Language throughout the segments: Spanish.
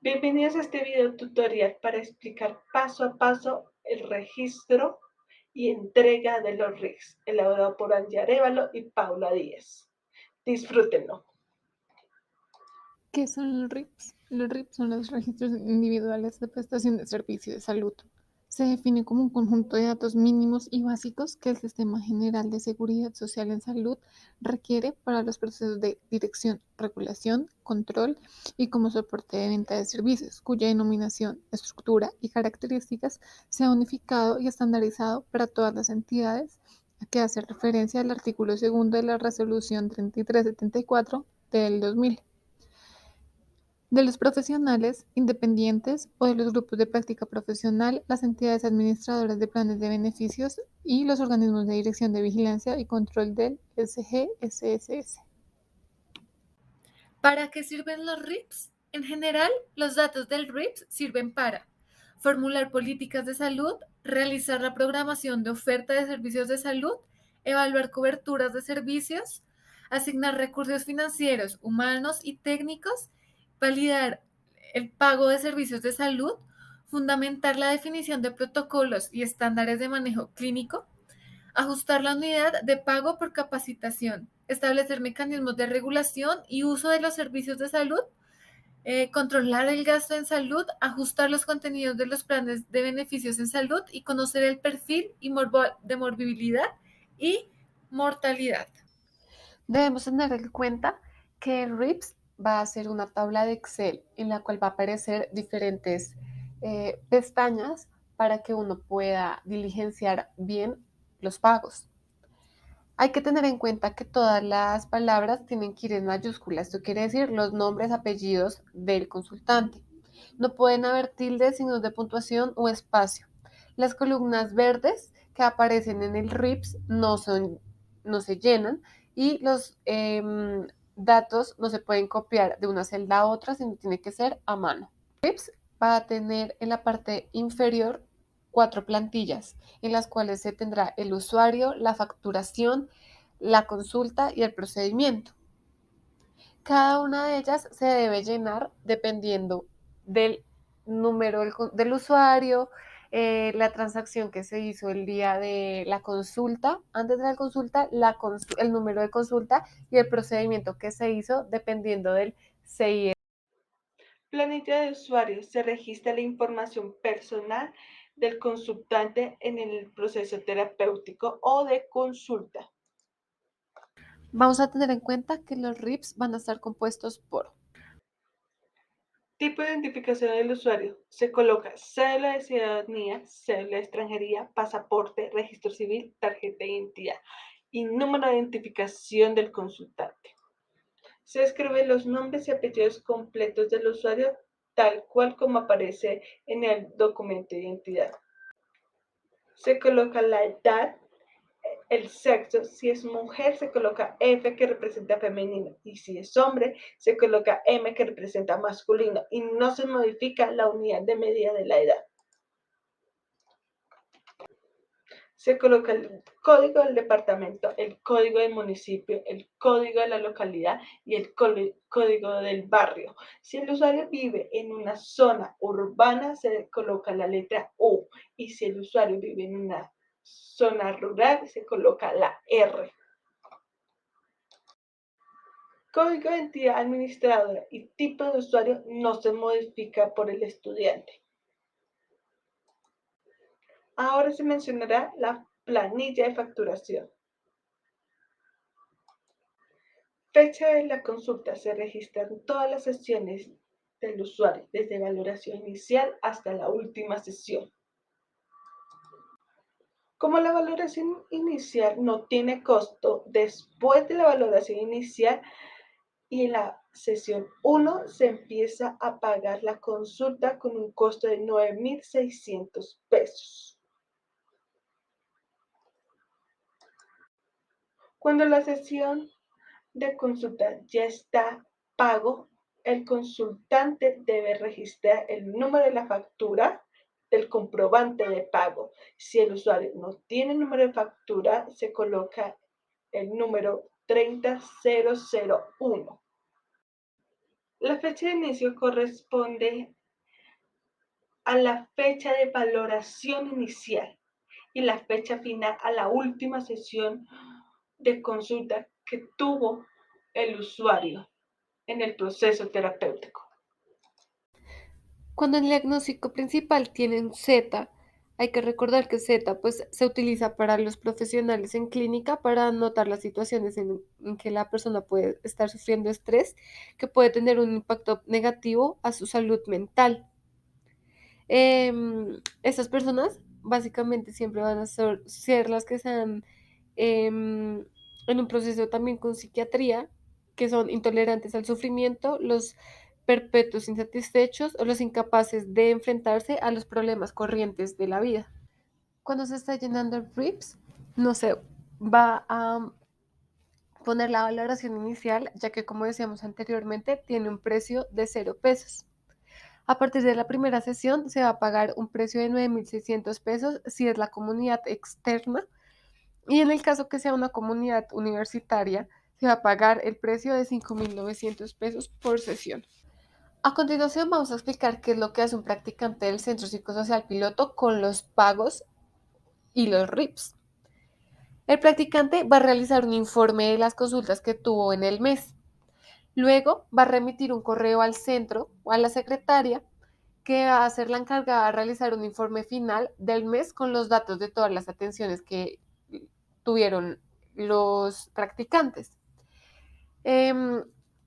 Bienvenidos a este video tutorial para explicar paso a paso el registro y entrega de los RICs, elaborado por Angie Arévalo y Paula Díaz. Disfrútenlo. ¿Qué son los RIPs? Los RIPs son los registros individuales de prestación de servicios de salud. Se define como un conjunto de datos mínimos y básicos que el Sistema General de Seguridad Social en Salud requiere para los procesos de dirección, regulación, control y como soporte de venta de servicios, cuya denominación, estructura y características se ha unificado y estandarizado para todas las entidades, a que hace referencia al artículo segundo de la Resolución 3374 del 2000. De los profesionales independientes o de los grupos de práctica profesional, las entidades administradoras de planes de beneficios y los organismos de dirección de vigilancia y control del SGSS. ¿Para qué sirven los RIPs? En general, los datos del RIPs sirven para formular políticas de salud, realizar la programación de oferta de servicios de salud, evaluar coberturas de servicios, asignar recursos financieros, humanos y técnicos, validar el pago de servicios de salud, fundamentar la definición de protocolos y estándares de manejo clínico, ajustar la unidad de pago por capacitación, establecer mecanismos de regulación y uso de los servicios de salud, controlar el gasto en salud, ajustar los contenidos de los planes de beneficios en salud y conocer el perfil de morbilidad y mortalidad. Debemos tener en cuenta que el RIPS va a ser una tabla de Excel en la cual va a aparecer diferentes pestañas para que uno pueda diligenciar bien los pagos. Hay que tener en cuenta que todas las palabras tienen que ir en mayúsculas. Esto quiere decir los nombres, apellidos del consultante. No pueden haber tildes, signos de puntuación o espacio. Las columnas verdes que aparecen en el RIPS no se llenan y los datos no se pueden copiar de una celda a otra, sino tiene que ser a mano. RIPS va a tener en la parte inferior 4 plantillas en las cuales se tendrá el usuario, la facturación, la consulta y el procedimiento. Cada una de ellas se debe llenar dependiendo del número del usuario, la transacción que se hizo el día de la consulta, antes de la consulta, el número de consulta y el procedimiento que se hizo dependiendo del CIE. Planilla de usuario. Se registra la información personal del consultante en el proceso terapéutico o de consulta. Vamos a tener en cuenta que los RIPs van a estar compuestos por Tipo de identificación del usuario. Se coloca cédula de ciudadanía, cédula de extranjería, pasaporte, registro civil, tarjeta de identidad y número de identificación del consultante. Se escriben los nombres y apellidos completos del usuario tal cual como aparece en el documento de identidad. Se coloca la edad, el sexo. Si es mujer, se coloca F que representa femenino. Y si es hombre, se coloca M que representa masculino. Y no se modifica la unidad de medida de la edad. Se coloca el código del departamento, el código del municipio, el código de la localidad y el código del barrio. Si el usuario vive en una zona urbana, se coloca la letra U. Y si el usuario vive en una zona rural, se coloca la R. Código de entidad administradora y tipo de usuario no se modifica por el estudiante. Ahora se mencionará la planilla de facturación. Fecha de la consulta. Se registran todas las sesiones del usuario, desde valoración inicial hasta la última sesión. Como la valoración inicial no tiene costo, después de la valoración inicial y en la sesión 1 se empieza a pagar la consulta con un costo de 9.600 pesos. Cuando la sesión de consulta ya está pago, el consultante debe registrar el número de la factura del comprobante de pago. Si el usuario no tiene número de factura, se coloca el número 30001. La fecha de inicio corresponde a la fecha de valoración inicial y la fecha final a la última sesión de consulta que tuvo el usuario en el proceso terapéutico. Cuando el diagnóstico principal tiene un Z, hay que recordar que Z pues, se utiliza para los profesionales en clínica para notar las situaciones en que la persona puede estar sufriendo estrés, que puede tener un impacto negativo a su salud mental. Estas personas básicamente siempre van a ser las que están en un proceso también con psiquiatría, que son intolerantes al sufrimiento, los perpetuos insatisfechos o los incapaces de enfrentarse a los problemas corrientes de la vida. Cuando se está llenando el RIPS, no se va a poner la valoración inicial, ya que como decíamos anteriormente, tiene un precio de 0 pesos. A partir de la primera sesión se va a pagar un precio de 9.600 pesos si es la comunidad externa y en el caso que sea una comunidad universitaria se va a pagar el precio de 5.900 pesos por sesión. A continuación vamos a explicar qué es lo que hace un practicante del Centro Psicosocial Piloto con los pagos y los RIPS. El practicante va a realizar un informe de las consultas que tuvo en el mes. Luego va a remitir un correo al centro o a la secretaria que va a ser la encargada de realizar un informe final del mes con los datos de todas las atenciones que tuvieron los practicantes.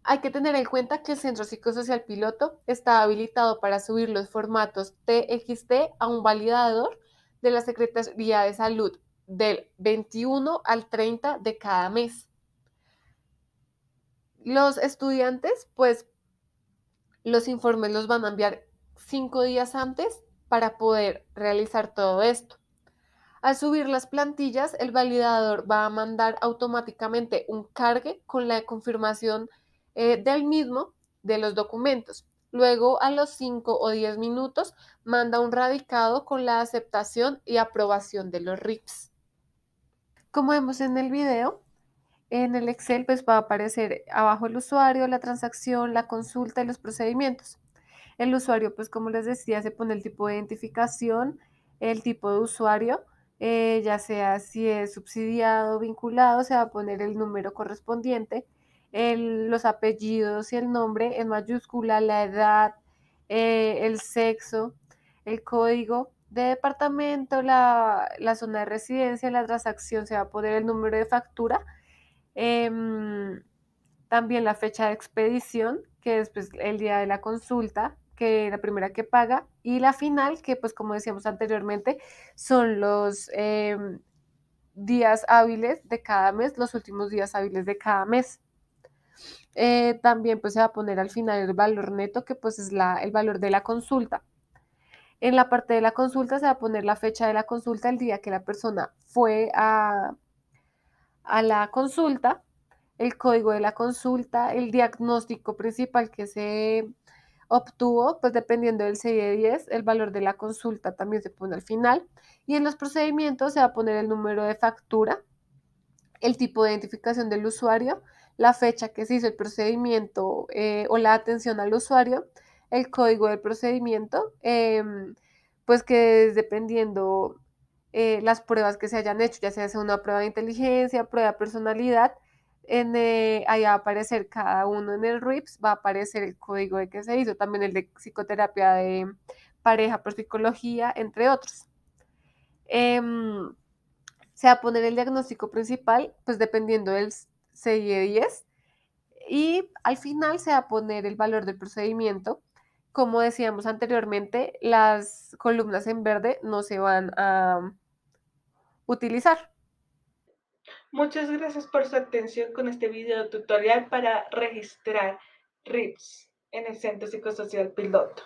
Hay que tener en cuenta que el Centro Psicosocial Piloto está habilitado para subir los formatos TXT a un validador de la Secretaría de Salud del 21 al 30 de cada mes. Los estudiantes, pues, los informes los van a enviar 5 días antes para poder realizar todo esto. Al subir las plantillas, el validador va a mandar automáticamente un cargue con la confirmación del mismo de los documentos. Luego, a los 5 o 10 minutos, manda un radicado con la aceptación y aprobación de los RIPS. Como vemos en el video, en el Excel pues va a aparecer abajo el usuario, la transacción, la consulta y los procedimientos. El usuario, pues como les decía, se pone el tipo de identificación, el tipo de usuario, ya sea si es subsidiado o vinculado, se va a poner el número correspondiente, los apellidos y el nombre en mayúscula, la edad, el sexo, el código de departamento, la zona de residencia, la transacción se va a poner el número de factura, em, también la fecha de expedición, que es pues, el día de la consulta, que la primera que paga, y la final, que pues como decíamos anteriormente, son los días hábiles de cada mes, los últimos días hábiles de cada mes. También pues se va a poner al final el valor neto, que pues es el valor de la consulta. En la parte de la consulta se va a poner la fecha de la consulta, el día que la persona fue a la consulta, el código de la consulta, el diagnóstico principal que se obtuvo, pues dependiendo del CIE-10, el valor de la consulta también se pone al final. Y en los procedimientos se va a poner el número de factura, el tipo de identificación del usuario, la fecha que se hizo el procedimiento o la atención al usuario, el código del procedimiento, pues que es dependiendo las pruebas que se hayan hecho, ya sea una prueba de inteligencia, prueba de personalidad, ahí va a aparecer cada uno en el RIPS, va a aparecer el código de que se hizo, también el de psicoterapia de pareja por psicología, entre otros. Se va a poner el diagnóstico principal, pues dependiendo del CIE-10, y al final se va a poner el valor del procedimiento. Como decíamos anteriormente, las columnas en verde no se van a utilizar. Muchas gracias por su atención con este video tutorial para registrar RIPS en el Centro Psicosocial Piloto.